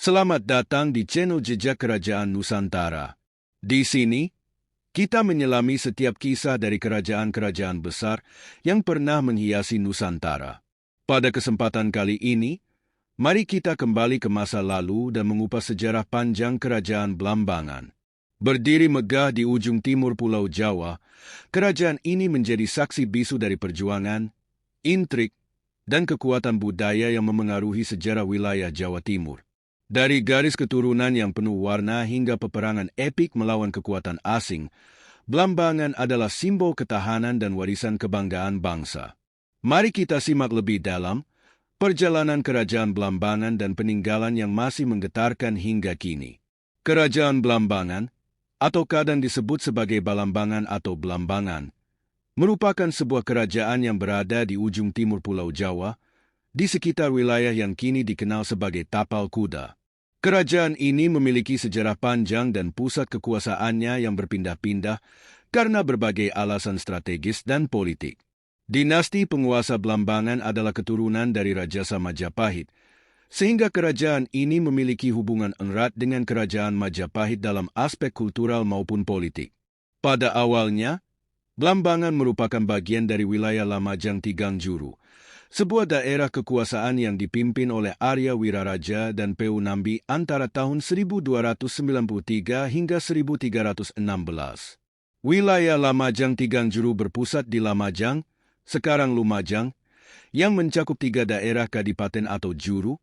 Selamat datang di channel Jejak Kerajaan Nusantara. Di sini, kita menyelami setiap kisah dari kerajaan-kerajaan besar yang pernah menghiasi Nusantara. Pada kesempatan kali ini, mari kita kembali ke masa lalu dan mengupas sejarah panjang Kerajaan Blambangan. Berdiri megah di ujung timur Pulau Jawa, kerajaan ini menjadi saksi bisu dari perjuangan, intrik, dan kekuatan budaya yang memengaruhi sejarah wilayah Jawa Timur. Dari garis keturunan yang penuh warna hingga peperangan epik melawan kekuatan asing, Blambangan adalah simbol ketahanan dan warisan kebanggaan bangsa. Mari kita simak lebih dalam perjalanan Kerajaan Blambangan dan peninggalan yang masih menggetarkan hingga kini. Kerajaan Blambangan, atau kadang disebut sebagai Balambangan atau Blambangan, merupakan sebuah kerajaan yang berada di ujung timur Pulau Jawa, di sekitar wilayah yang kini dikenal sebagai Tapal Kuda. Kerajaan ini memiliki sejarah panjang dan pusat kekuasaannya yang berpindah-pindah karena berbagai alasan strategis dan politik. Dinasti penguasa Blambangan adalah keturunan dari Rajasa Majapahit, sehingga kerajaan ini memiliki hubungan erat dengan Kerajaan Majapahit dalam aspek kultural maupun politik. Pada awalnya, Blambangan merupakan bagian dari wilayah Lamajang Tigangjuru, sebuah daerah kekuasaan yang dipimpin oleh Arya Wiraraja dan Peu Nambi antara tahun 1293 hingga 1316. Wilayah Lamajang Tigangjuru berpusat di Lamajang, sekarang Lumajang, yang mencakup 3 daerah kadipaten atau juru,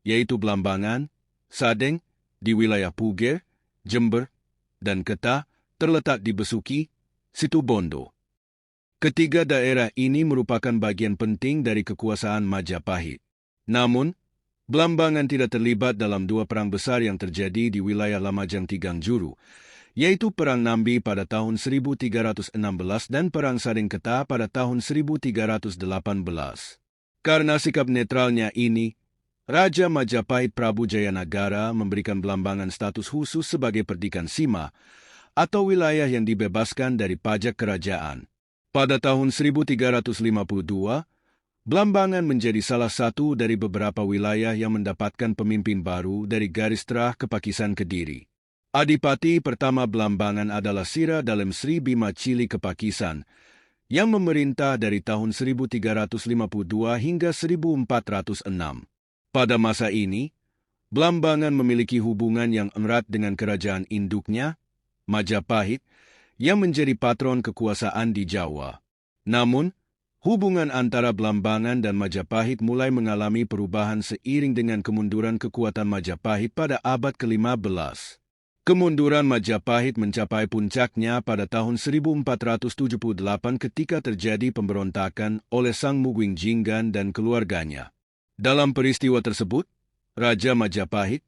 yaitu Blambangan, Sadeng, di wilayah Puger, Jember, dan Ketah, terletak di Besuki, Situbondo. Ketiga daerah ini merupakan bagian penting dari kekuasaan Majapahit. Namun, Blambangan tidak terlibat dalam 2 perang besar yang terjadi di wilayah Lamajang Tigangjuru, yaitu Perang Nambi pada tahun 1316 dan Perang Sadeng Ketah pada tahun 1318. Karena sikap netralnya ini, Raja Majapahit Prabu Jayanagara memberikan Blambangan status khusus sebagai perdikan sima atau wilayah yang dibebaskan dari pajak kerajaan. Pada tahun 1352, Blambangan menjadi salah satu dari beberapa wilayah yang mendapatkan pemimpin baru dari garis terah Kepakisan Kediri. Adipati pertama Blambangan adalah Sira Dalem Sri Bima Cili Kepakisan, yang memerintah dari tahun 1352 hingga 1406. Pada masa ini, Blambangan memiliki hubungan yang erat dengan kerajaan induknya, Majapahit, yang menjadi patron kekuasaan di Jawa. Namun, hubungan antara Blambangan dan Majapahit mulai mengalami perubahan seiring dengan kemunduran kekuatan Majapahit pada abad ke-15. Kemunduran Majapahit mencapai puncaknya pada tahun 1478 ketika terjadi pemberontakan oleh Sang Mugwing Jinggan dan keluarganya. Dalam peristiwa tersebut, Raja Majapahit,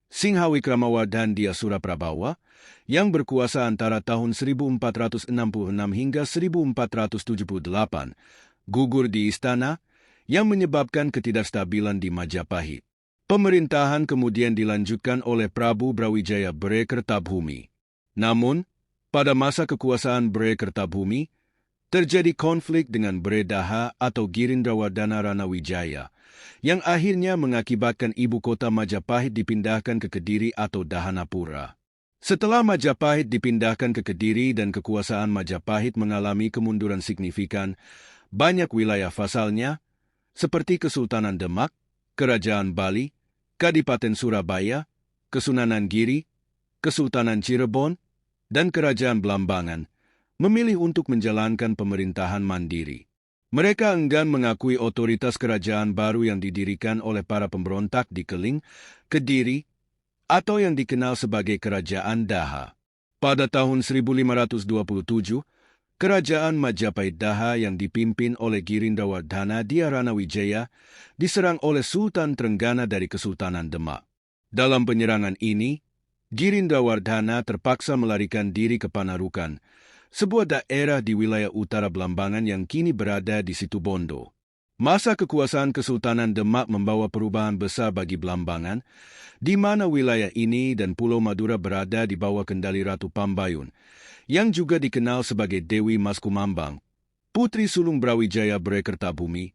Singhawikramawardhan Suraprabawa, yang berkuasa antara tahun 1466 hingga 1478, gugur di istana, yang menyebabkan ketidakstabilan di Majapahit. Pemerintahan kemudian dilanjutkan oleh Prabu Brawijaya Bre Kertabumi. Namun, pada masa kekuasaan Bre Kertabumi, terjadi konflik dengan Bre Daha atau Girindrawardhana Ranawijaya, yang akhirnya mengakibatkan ibu kota Majapahit dipindahkan ke Kediri atau Dahanapura. Setelah Majapahit dipindahkan ke Kediri dan kekuasaan Majapahit mengalami kemunduran signifikan, banyak wilayah vasalnya, seperti Kesultanan Demak, Kerajaan Bali, Kadipaten Surabaya, Kesunanan Giri, Kesultanan Cirebon, dan Kerajaan Blambangan, memilih untuk menjalankan pemerintahan mandiri. Mereka enggan mengakui otoritas kerajaan baru yang didirikan oleh para pemberontak di Keling, Kediri, atau yang dikenal sebagai Kerajaan Daha. Pada tahun 1527, Kerajaan Majapahit Daha yang dipimpin oleh Girindrawardhana Ranawijaya diserang oleh Sultan Trenggana dari Kesultanan Demak. Dalam penyerangan ini, Girindrawardhana terpaksa melarikan diri ke Panarukan, sebuah daerah di wilayah utara Blambangan yang kini berada di Situbondo. Masa kekuasaan Kesultanan Demak membawa perubahan besar bagi Blambangan, di mana wilayah ini dan Pulau Madura berada di bawah kendali Ratu Pambayun, yang juga dikenal sebagai Dewi Mas Kumambang, putri sulung Brawijaya Bre Kertabumi,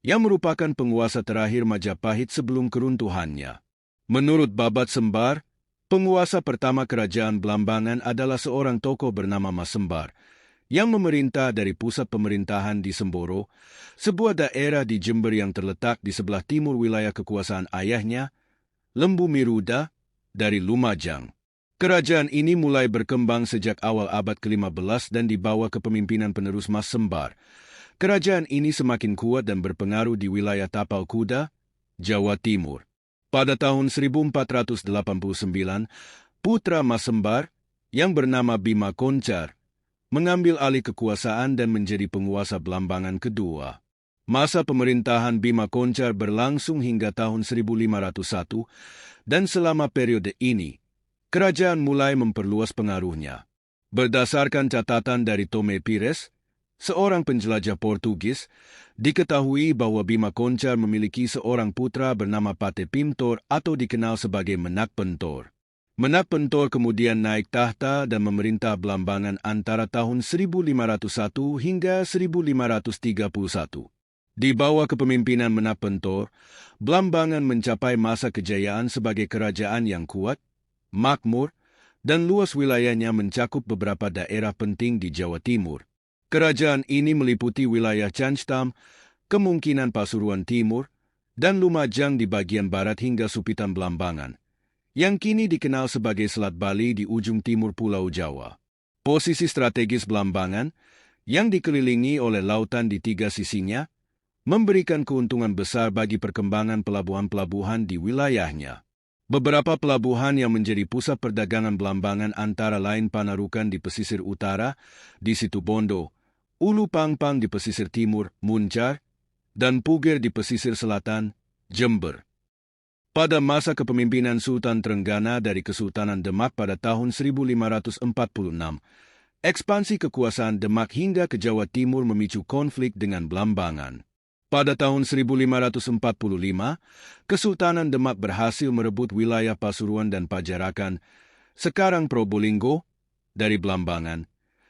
yang merupakan penguasa terakhir Majapahit sebelum keruntuhannya. Menurut Babat Sembar, penguasa pertama kerajaan Blambangan adalah seorang tokoh bernama Mas Sembar, yang memerintah dari pusat pemerintahan di Semboro, sebuah daerah di Jember yang terletak di sebelah timur wilayah kekuasaan ayahnya, Lembu Miruda, dari Lumajang. Kerajaan ini mulai berkembang sejak awal abad ke-15 dan dibawa kepemimpinan penerus Mas Sembar. Kerajaan ini semakin kuat dan berpengaruh di wilayah Tapal Kuda, Jawa Timur. Pada tahun 1489, putra Mas Sembar, yang bernama Bima Koncar, mengambil alih kekuasaan dan menjadi penguasa Blambangan kedua. Masa pemerintahan Bima Koncar berlangsung hingga tahun 1501, dan selama periode ini, kerajaan mulai memperluas pengaruhnya. Berdasarkan catatan dari Tome Pires, seorang penjelajah Portugis, diketahui bahwa Bima Koncar memiliki seorang putra bernama Pate Pintor atau dikenal sebagai Menak Pentor. Menak Pentor kemudian naik tahta dan memerintah Blambangan antara tahun 1501 hingga 1531. Di bawah kepemimpinan Menak Pentor, Blambangan mencapai masa kejayaan sebagai kerajaan yang kuat, makmur, dan luas wilayahnya mencakup beberapa daerah penting di Jawa Timur. Kerajaan ini meliputi wilayah Canctam, kemungkinan Pasuruan Timur, dan Lumajang di bagian barat hingga Supitan Blambangan, yang kini dikenal sebagai Selat Bali di ujung timur Pulau Jawa. Posisi strategis Blambangan, yang dikelilingi oleh lautan di tiga sisinya, memberikan keuntungan besar bagi perkembangan pelabuhan-pelabuhan di wilayahnya. Beberapa pelabuhan yang menjadi pusat perdagangan Blambangan antara lain Panarukan di pesisir utara, di Situbondo, Ulu Pangpang di pesisir timur, Muncar, dan Puger di pesisir selatan, Jember. Pada masa kepemimpinan Sultan Trenggana dari Kesultanan Demak pada tahun 1546, ekspansi kekuasaan Demak hingga ke Jawa Timur memicu konflik dengan Blambangan. Pada tahun 1545, Kesultanan Demak berhasil merebut wilayah Pasuruan dan Pajarakan, sekarang Probolinggo, dari Blambangan,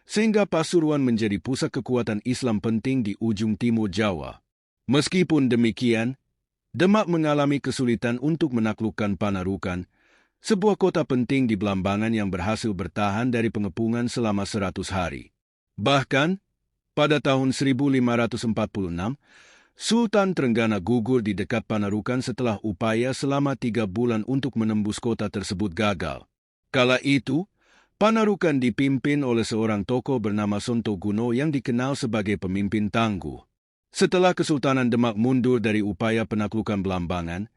sehingga Pasuruan menjadi pusat kekuatan Islam penting di ujung timur Jawa. Meskipun demikian, Demak mengalami kesulitan untuk menaklukkan Panarukan, sebuah kota penting di Blambangan yang berhasil bertahan dari pengepungan selama 100 hari. Bahkan, pada tahun 1546, Sultan Trenggana gugur di dekat Panarukan setelah upaya selama 3 bulan untuk menembus kota tersebut gagal. Kala itu, Panarukan dipimpin oleh seorang tokoh bernama Sontoguno yang dikenal sebagai pemimpin tangguh. Setelah Kesultanan Demak mundur dari upaya penaklukan Blambangan,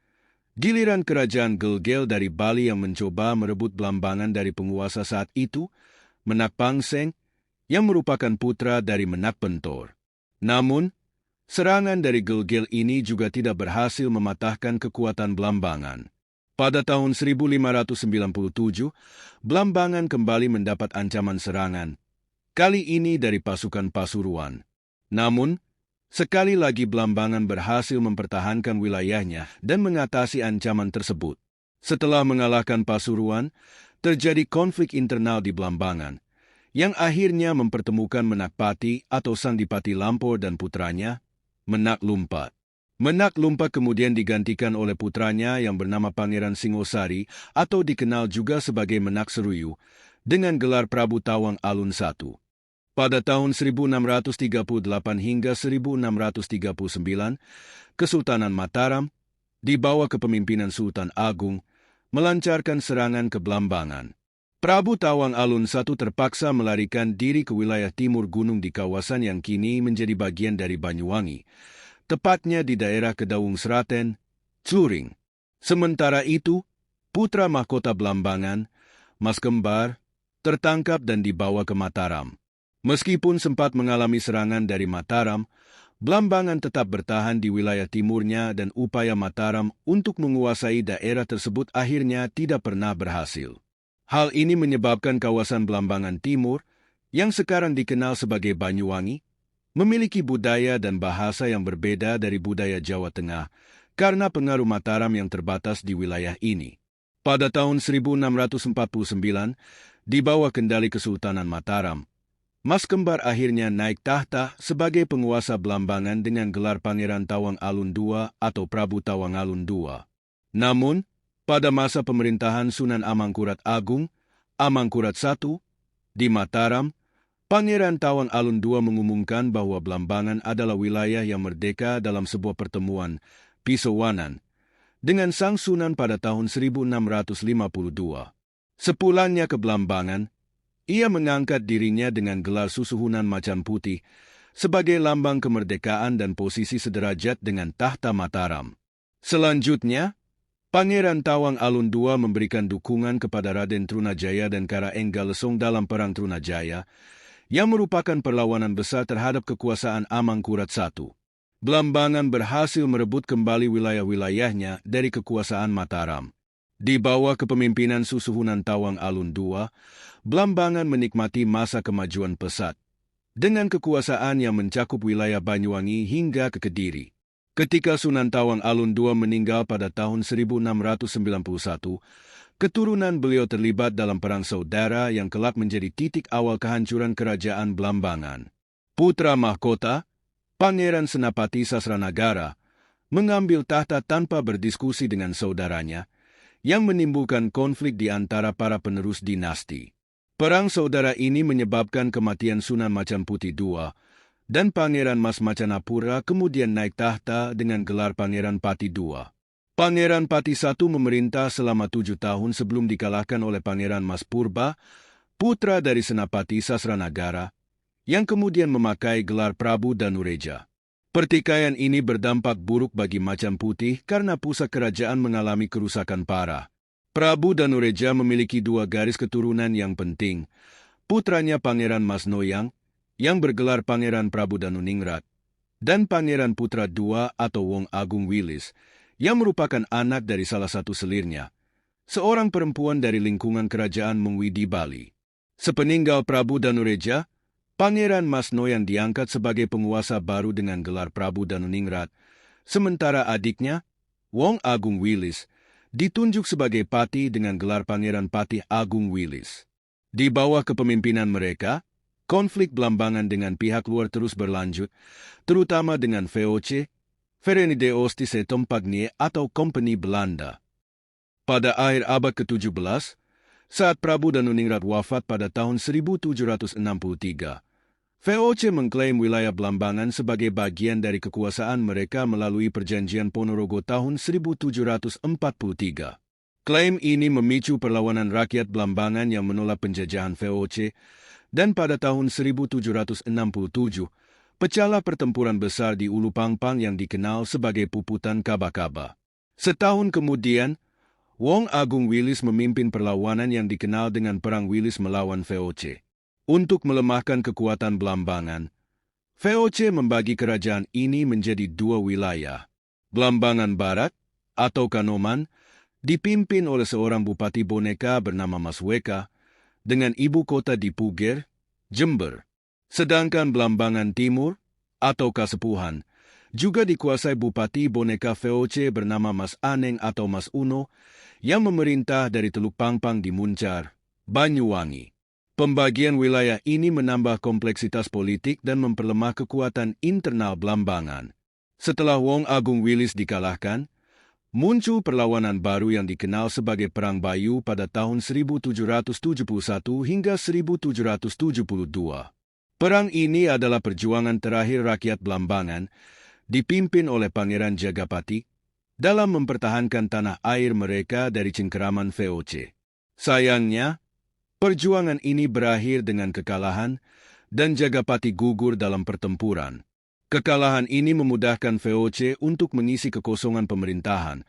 giliran kerajaan Gelgel dari Bali yang mencoba merebut Blambangan dari penguasa saat itu, Menak Pangseng, yang merupakan putra dari Menak Pentor. Namun, serangan dari Gelgel ini juga tidak berhasil mematahkan kekuatan Blambangan. Pada tahun 1597, Blambangan kembali mendapat ancaman serangan, kali ini dari pasukan Pasuruan. Namun, sekali lagi Blambangan berhasil mempertahankan wilayahnya dan mengatasi ancaman tersebut. Setelah mengalahkan Pasuruan, terjadi konflik internal di Blambangan, yang akhirnya mempertemukan Menak Pati atau Sang Dipati Lampor dan putranya, Menak Lumpat. Menak Lumpat kemudian digantikan oleh putranya yang bernama Pangeran Singosari atau dikenal juga sebagai Menak Seruyu, dengan gelar Prabu Tawang Alun I. Pada tahun 1638 hingga 1639, Kesultanan Mataram, di bawah kepemimpinan Sultan Agung, melancarkan serangan ke Blambangan. Prabu Tawang Alun I terpaksa melarikan diri ke wilayah timur gunung di kawasan yang kini menjadi bagian dari Banyuwangi, tepatnya di daerah Kedaung Seraten, Cluring. Sementara itu, putra mahkota Blambangan, Mas Kembar, tertangkap dan dibawa ke Mataram. Meskipun sempat mengalami serangan dari Mataram, Blambangan tetap bertahan di wilayah timurnya dan upaya Mataram untuk menguasai daerah tersebut akhirnya tidak pernah berhasil. Hal ini menyebabkan kawasan Blambangan Timur, yang sekarang dikenal sebagai Banyuwangi, memiliki budaya dan bahasa yang berbeda dari budaya Jawa Tengah karena pengaruh Mataram yang terbatas di wilayah ini. Pada tahun 1649, di bawah kendali Kesultanan Mataram, Mas Kembar akhirnya naik tahta sebagai penguasa Blambangan dengan gelar Pangeran Tawang Alun II atau Prabu Tawang Alun II. Namun, Pada masa pemerintahan Sunan Amangkurat Agung, Amangkurat I, di Mataram, Pangeran Tawang Alun II mengumumkan bahwa Blambangan adalah wilayah yang merdeka dalam sebuah pertemuan Pisowanan dengan Sang Sunan pada tahun 1652. Sepulangnya ke Blambangan, ia mengangkat dirinya dengan gelar Susuhunan Macan Putih sebagai lambang kemerdekaan dan posisi sederajat dengan tahta Mataram. Selanjutnya, Pangeran Tawang Alun II memberikan dukungan kepada Raden Trunajaya dan Karaenggalesong dalam Perang Trunajaya, yang merupakan perlawanan besar terhadap kekuasaan Amangkurat I. Blambangan berhasil merebut kembali wilayah-wilayahnya dari kekuasaan Mataram. Di bawah kepemimpinan Susuhunan Tawang Alun II, Blambangan menikmati masa kemajuan pesat, dengan kekuasaan yang mencakup wilayah Banyuwangi hingga ke Kediri. Ketika Sunan Tawang Alun II meninggal pada tahun 1691, keturunan beliau terlibat dalam perang saudara yang kelak menjadi titik awal kehancuran kerajaan Blambangan. Putra mahkota, Pangeran Senapati Sasranagara, mengambil tahta tanpa berdiskusi dengan saudaranya, yang menimbulkan konflik di antara para penerus dinasti. Perang saudara ini menyebabkan kematian Sunan Macan Putih II, dan Pangeran Mas Macanapura kemudian naik tahta dengan gelar Pangeran Pati II. Pangeran Pati I memerintah selama 7 tahun sebelum dikalahkan oleh Pangeran Mas Purba, putra dari Senapati Sasranagara, yang kemudian memakai gelar Prabu Danureja. Pertikaian ini berdampak buruk bagi Macan Putih karena pusat kerajaan mengalami kerusakan parah. Prabu Danureja memiliki 2 garis keturunan yang penting, putranya Pangeran Mas Noyang, yang bergelar Pangeran Prabu Danuningrat, dan Pangeran Putra II atau Wong Agung Wilis, yang merupakan anak dari salah satu selirnya, seorang perempuan dari lingkungan kerajaan Mengwi di Bali. Sepeninggal Prabu Danureja, Pangeran Mas Noyang diangkat sebagai penguasa baru dengan gelar Prabu Danuningrat, sementara adiknya, Wong Agung Wilis, ditunjuk sebagai Pati dengan gelar Pangeran Patih Agung Wilis. Di bawah kepemimpinan mereka, konflik Blambangan dengan pihak luar terus berlanjut, terutama dengan VOC, Verenigde Oost-Indische Compagnie atau Kompeni Belanda. Pada akhir abad ke-17, saat Prabu Danuningrat wafat pada tahun 1763, VOC mengklaim wilayah Blambangan sebagai bagian dari kekuasaan mereka melalui Perjanjian Ponorogo tahun 1743. Klaim ini memicu perlawanan rakyat Blambangan yang menolak penjajahan VOC, dan pada tahun 1767, pecahlah pertempuran besar di Ulu Pangpang yang dikenal sebagai Puputan Kaba-Kaba. Setahun kemudian, Wong Agung Wilis memimpin perlawanan yang dikenal dengan Perang Wilis melawan VOC. Untuk melemahkan kekuatan Blambangan, VOC membagi kerajaan ini menjadi 2 wilayah. Blambangan Barat, atau Kanoman, dipimpin oleh seorang bupati boneka bernama Mas Weka, dengan ibu kota di Puger, Jember. Sedangkan Blambangan Timur, atau Kasepuhan, juga dikuasai bupati boneka VOC bernama Mas Aneng atau Mas Uno, yang memerintah dari Teluk Pangpang di Muncar, Banyuwangi. Pembagian wilayah ini menambah kompleksitas politik dan memperlemah kekuatan internal Blambangan. Setelah Wong Agung Wilis dikalahkan, muncul perlawanan baru yang dikenal sebagai Perang Bayu pada tahun 1771 hingga 1772. Perang ini adalah perjuangan terakhir rakyat Blambangan, dipimpin oleh Pangeran Jagapati, dalam mempertahankan tanah air mereka dari cengkeraman VOC. Sayangnya, perjuangan ini berakhir dengan kekalahan, dan Jagapati gugur dalam pertempuran. Kekalahan ini memudahkan VOC untuk mengisi kekosongan pemerintahan,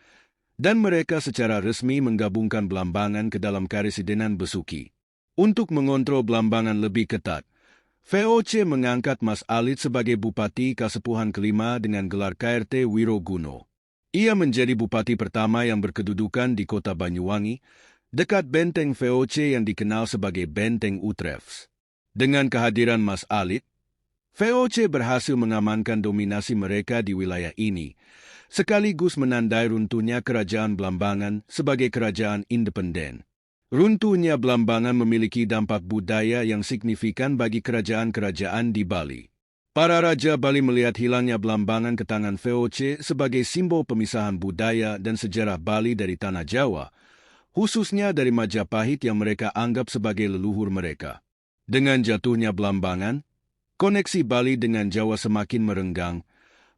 dan mereka secara resmi menggabungkan Blambangan ke dalam Karesidenan Besuki. Untuk mengontrol Blambangan lebih ketat, VOC mengangkat Mas Alit sebagai Bupati Kasepuhan kelima dengan gelar KRT Wiroguno. Ia menjadi bupati pertama yang berkedudukan di kota Banyuwangi, dekat benteng VOC yang dikenal sebagai Benteng Utrecht. Dengan kehadiran Mas Alit, VOC berhasil mengamankan dominasi mereka di wilayah ini, sekaligus menandai runtuhnya kerajaan Blambangan sebagai kerajaan independen. Runtuhnya Blambangan memiliki dampak budaya yang signifikan bagi kerajaan-kerajaan di Bali. Para raja Bali melihat hilangnya Blambangan ke tangan VOC sebagai simbol pemisahan budaya dan sejarah Bali dari tanah Jawa, khususnya dari Majapahit yang mereka anggap sebagai leluhur mereka. Dengan jatuhnya Blambangan, koneksi Bali dengan Jawa semakin merenggang,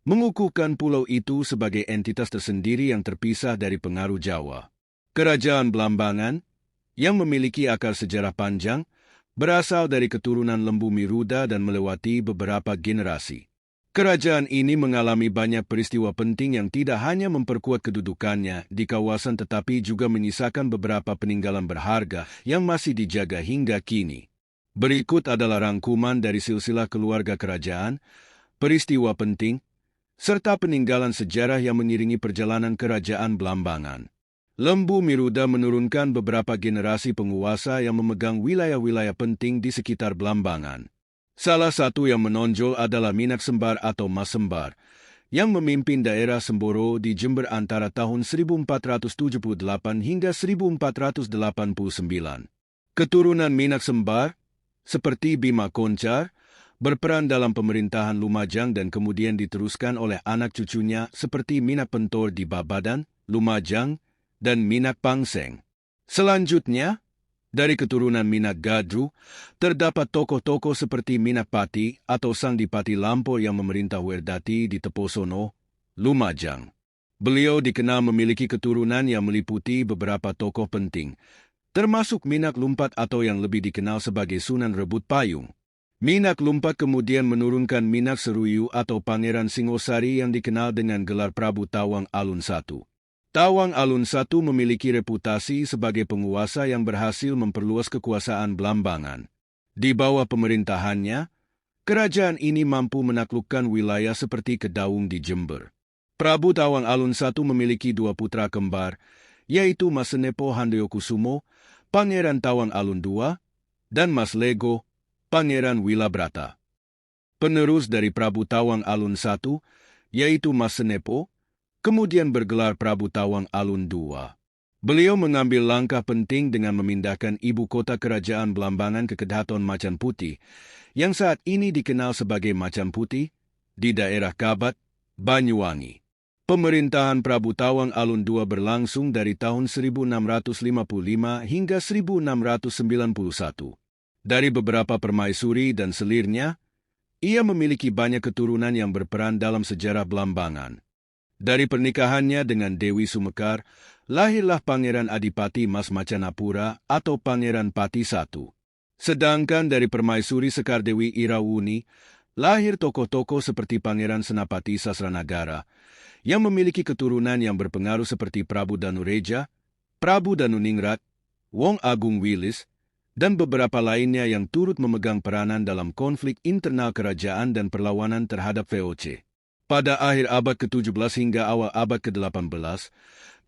mengukuhkan pulau itu sebagai entitas tersendiri yang terpisah dari pengaruh Jawa. Kerajaan Blambangan, yang memiliki akar sejarah panjang, berasal dari keturunan Lembu Miruda dan melewati beberapa generasi. Kerajaan ini mengalami banyak peristiwa penting yang tidak hanya memperkuat kedudukannya di kawasan tetapi juga menyisakan beberapa peninggalan berharga yang masih dijaga hingga kini. Berikut adalah rangkuman dari silsilah keluarga kerajaan, peristiwa penting, serta peninggalan sejarah yang mengiringi perjalanan kerajaan Blambangan. Lembu Miruda menurunkan beberapa generasi penguasa yang memegang wilayah-wilayah penting di sekitar Blambangan. Salah satu yang menonjol adalah Minak Sembar atau Mas Sembar, yang memimpin daerah Semboro di Jember antara tahun 1478 hingga 1489. Keturunan Minak Sembar, seperti Bima Koncar, berperan dalam pemerintahan Lumajang dan kemudian diteruskan oleh anak cucunya seperti Minak Pentor di Babadan, Lumajang, dan Minak Pangseng. Selanjutnya, dari keturunan Minak Gadru, terdapat tokoh-tokoh seperti Minak Pati atau Sang Dipati Lampor yang memerintah Werdati di Teposono, Lumajang. Beliau dikenal memiliki keturunan yang meliputi beberapa tokoh penting, termasuk Minak Lumpat atau yang lebih dikenal sebagai Sunan Rebut Payung. Minak Lumpat kemudian menurunkan Minak Seruyu atau Pangeran Singosari yang dikenal dengan gelar Prabu Tawang Alun I. Tawang Alun I memiliki reputasi sebagai penguasa yang berhasil memperluas kekuasaan Blambangan. Di bawah pemerintahannya, kerajaan ini mampu menaklukkan wilayah seperti Kedaung di Jember. Prabu Tawang Alun I memiliki dua putra kembar, yaitu Mas Senepo Handoyokusumo, Pangeran Tawang Alun II, dan Mas Lego, Pangeran Wilabrata. Penerus dari Prabu Tawang Alun I, yaitu Mas Senepo, kemudian bergelar Prabu Tawang Alun II. Beliau mengambil langkah penting dengan memindahkan ibu kota kerajaan Blambangan ke Kedaton Macan Putih, yang saat ini dikenal sebagai Macan Putih, di daerah Kabat, Banyuwangi. Pemerintahan Prabu Tawang Alun II berlangsung dari tahun 1655 hingga 1691. Dari beberapa permaisuri dan selirnya, ia memiliki banyak keturunan yang berperan dalam sejarah Blambangan. Dari pernikahannya dengan Dewi Sumekar, lahirlah Pangeran Adipati Mas Macanapura atau Pangeran Pati I. Sedangkan dari permaisuri Sekar Dewi Irawuni, lahir tokoh-tokoh seperti Pangeran Senapati Sasranagara, yang memiliki keturunan yang berpengaruh seperti Prabu Danureja, Prabu Danuningrat, Wong Agung Wilis, dan beberapa lainnya yang turut memegang peranan dalam konflik internal kerajaan dan perlawanan terhadap VOC. Pada akhir abad ke-17 hingga awal abad ke-18,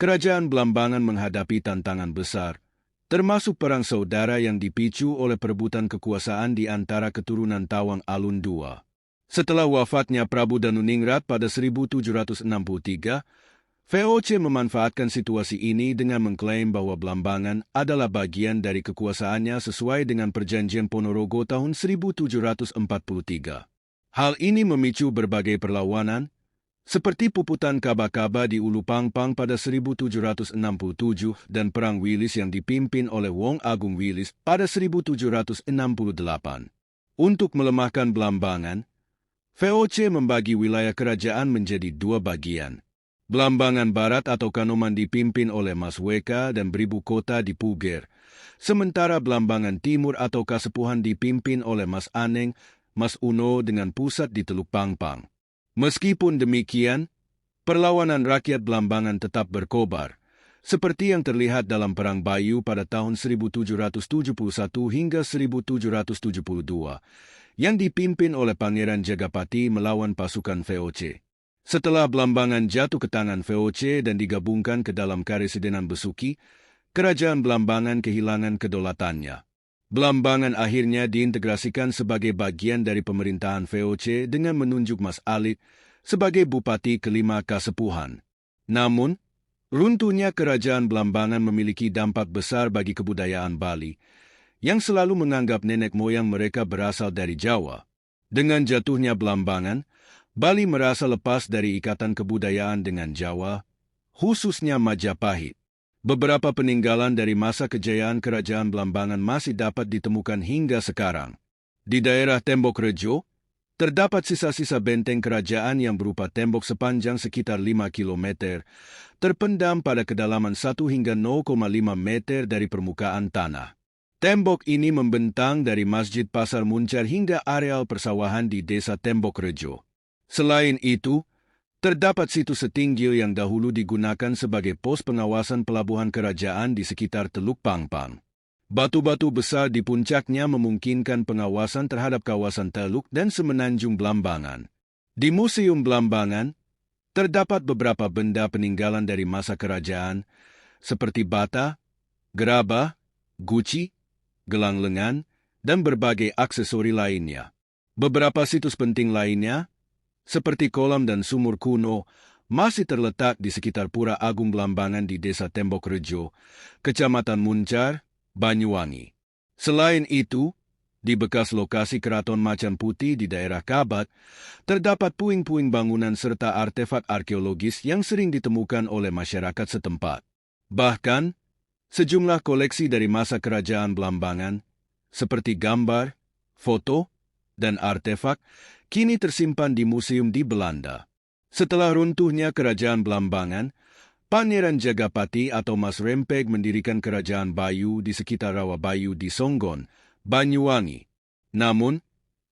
kerajaan Blambangan menghadapi tantangan besar, termasuk perang saudara yang dipicu oleh perebutan kekuasaan di antara keturunan Tawang Alun II. Setelah wafatnya Prabu Danuningrat pada 1763, VOC memanfaatkan situasi ini dengan mengklaim bahwa Blambangan adalah bagian dari kekuasaannya sesuai dengan Perjanjian Ponorogo tahun 1743. Hal ini memicu berbagai perlawanan, seperti puputan Kaba-Kaba di Ulu Pangpang pada 1767 dan Perang Wilis yang dipimpin oleh Wong Agung Wilis pada 1768. Untuk melemahkan Blambangan, VOC membagi wilayah kerajaan menjadi dua bagian. Blambangan Barat atau Kanoman dipimpin oleh Mas Weka dan beribu kota di Puger, sementara Blambangan Timur atau Kasepuhan dipimpin oleh Mas Aneng, Mas Uno dengan pusat di Teluk Pangpang. Meskipun demikian, perlawanan rakyat Blambangan tetap berkobar, seperti yang terlihat dalam Perang Bayu pada tahun 1771 hingga 1772, yang dipimpin oleh Pangeran Jagapati melawan pasukan VOC. Setelah Blambangan jatuh ke tangan VOC dan digabungkan ke dalam Karesidenan Besuki, kerajaan Blambangan kehilangan kedaulatannya. Blambangan akhirnya diintegrasikan sebagai bagian dari pemerintahan VOC dengan menunjuk Mas Alit sebagai Bupati kelima Kasepuhan. Namun, runtuhnya kerajaan Blambangan memiliki dampak besar bagi kebudayaan Bali, yang selalu menganggap nenek moyang mereka berasal dari Jawa. Dengan jatuhnya Belambangan, Bali merasa lepas dari ikatan kebudayaan dengan Jawa, khususnya Majapahit. Beberapa peninggalan dari masa kejayaan Kerajaan Belambangan masih dapat ditemukan hingga sekarang. Di daerah Tembok Rejo, terdapat sisa-sisa benteng kerajaan yang berupa tembok sepanjang sekitar 5 km, terpendam pada kedalaman 1 hingga 0,5 meter dari permukaan tanah. Tembok ini membentang dari Masjid Pasar Muncar hingga areal persawahan di Desa Tembok Rejo. Selain itu, terdapat situs setinggil yang dahulu digunakan sebagai pos pengawasan pelabuhan kerajaan di sekitar Teluk Pangpang. Batu-batu besar di puncaknya memungkinkan pengawasan terhadap kawasan Teluk dan Semenanjung Belambangan. Di Museum Belambangan, terdapat beberapa benda peninggalan dari masa kerajaan, seperti bata, gerabah, guci, gelang lengan, dan berbagai aksesori lainnya. Beberapa situs penting lainnya, seperti kolam dan sumur kuno, masih terletak di sekitar Pura Agung Belambangan di Desa Tembok Rejo, Kecamatan Muncar, Banyuwangi. Selain itu, di bekas lokasi Keraton Macan Putih di daerah Kabat, terdapat puing-puing bangunan serta artefak arkeologis yang sering ditemukan oleh masyarakat setempat. Bahkan, sejumlah koleksi dari masa kerajaan Belambangan, seperti gambar, foto, dan artefak, kini tersimpan di museum di Belanda. Setelah runtuhnya Kerajaan Belambangan, Pangeran Jagapati atau Mas Rempeg mendirikan Kerajaan Bayu di sekitar Rawa Bayu di Songgon, Banyuwangi. Namun,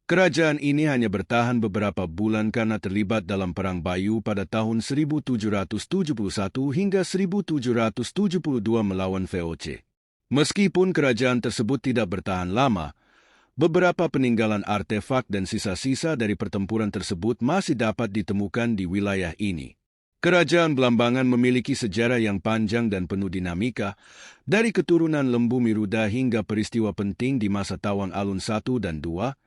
kerajaan ini hanya bertahan beberapa bulan karena terlibat dalam Perang Bayu pada tahun 1771 hingga 1772 melawan VOC. Meskipun kerajaan tersebut tidak bertahan lama, beberapa peninggalan artefak dan sisa-sisa dari pertempuran tersebut masih dapat ditemukan di wilayah ini. Kerajaan Belambangan memiliki sejarah yang panjang dan penuh dinamika, dari keturunan Lembu Miruda hingga peristiwa penting di masa Tawang Alun I dan II,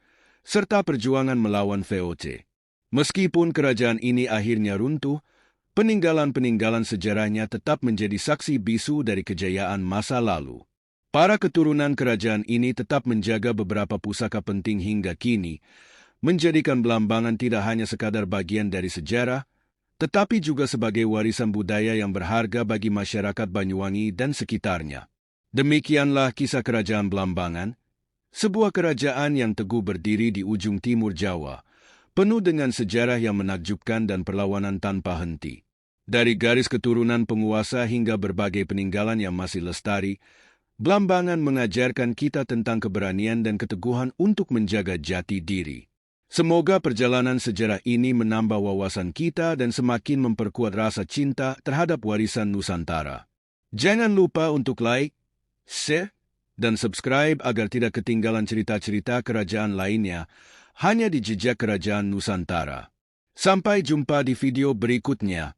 serta perjuangan melawan VOC. Meskipun kerajaan ini akhirnya runtuh, peninggalan-peninggalan sejarahnya tetap menjadi saksi bisu dari kejayaan masa lalu. Para keturunan kerajaan ini tetap menjaga beberapa pusaka penting hingga kini, menjadikan Belambangan tidak hanya sekadar bagian dari sejarah, tetapi juga sebagai warisan budaya yang berharga bagi masyarakat Banyuwangi dan sekitarnya. Demikianlah kisah Kerajaan Belambangan, sebuah kerajaan yang teguh berdiri di ujung timur Jawa, penuh dengan sejarah yang menakjubkan dan perlawanan tanpa henti. Dari garis keturunan penguasa hingga berbagai peninggalan yang masih lestari, Belambangan mengajarkan kita tentang keberanian dan keteguhan untuk menjaga jati diri. Semoga perjalanan sejarah ini menambah wawasan kita dan semakin memperkuat rasa cinta terhadap warisan Nusantara. Jangan lupa untuk like, share, dan subscribe agar tidak ketinggalan cerita-cerita kerajaan lainnya hanya di Jejak Kerajaan Nusantara. Sampai jumpa di video berikutnya.